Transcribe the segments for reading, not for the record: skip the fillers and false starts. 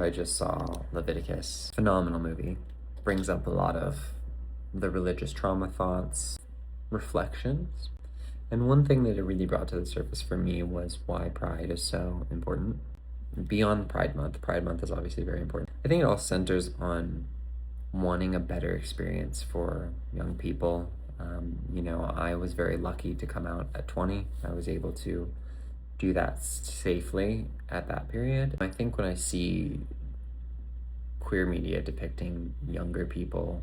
I just saw Leviticus. Phenomenal movie. Brings up a lot of the religious trauma thoughts, reflections. And one thing that it really brought to the surface for me was why pride is so important. Beyond Pride Month is obviously very important. I think it all centers on wanting a better experience for young people. I was very lucky to come out at 20. I was able to do that safely at that period. I think when I see queer media depicting younger people,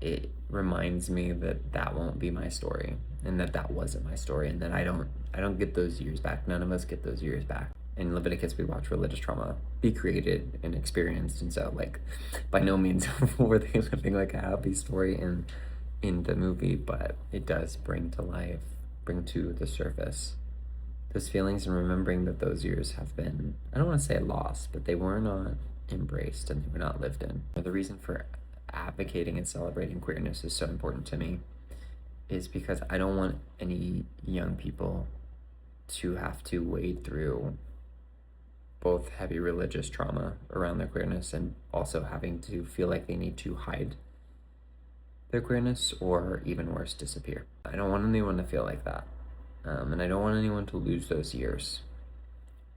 it reminds me that that won't be my story, and that that wasn't my story, and that I don't get those years back. None of us get those years back. In Leviticus, we watch religious trauma be created and experienced, and so by no means were they living like a happy story in the movie, but it does bring to the surface those feelings, and remembering that those years have been, I don't want to say lost, but they were not embraced and they were not lived in. The reason for advocating and celebrating queerness is so important to me is because I don't want any young people to have to wade through both heavy religious trauma around their queerness and also having to feel like they need to hide their queerness, or even worse, disappear. I don't want anyone to feel like that. And I don't want anyone to lose those years,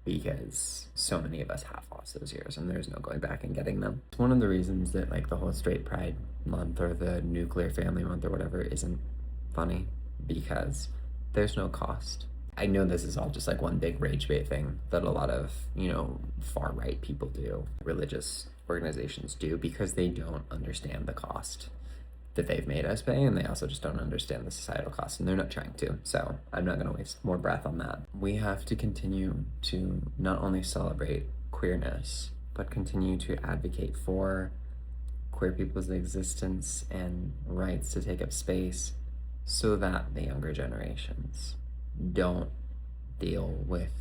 because so many of us have lost those years and there's no going back and getting them. It's one of the reasons that the whole straight pride month or the nuclear family month or whatever isn't funny, because there's no cost. I know this is all just one big rage bait thing that a lot of, far right people do, religious organizations do, because they don't understand the cost that they've made us pay, and they also just don't understand the societal cost, and they're not trying to. So I'm not gonna waste more breath on that. We have to continue to not only celebrate queerness, but continue to advocate for queer people's existence and rights to take up space, so that the younger generations don't deal with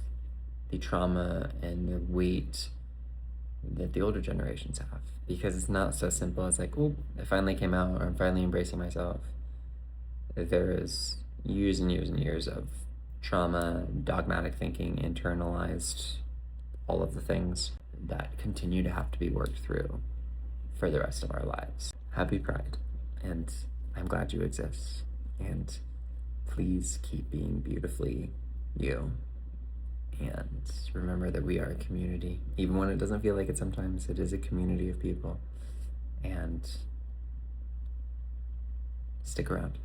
the trauma and the weight that the older generations have. Because it's not so simple as oh, I finally came out, or I'm finally embracing myself. There is years and years and years of trauma, dogmatic thinking, internalized, all of the things that continue to have to be worked through for the rest of our lives. Happy Pride, and I'm glad you exist, and please keep being beautifully you. And remember that we are a community. Even when it doesn't feel like it sometimes, it is a community of people. And stick around.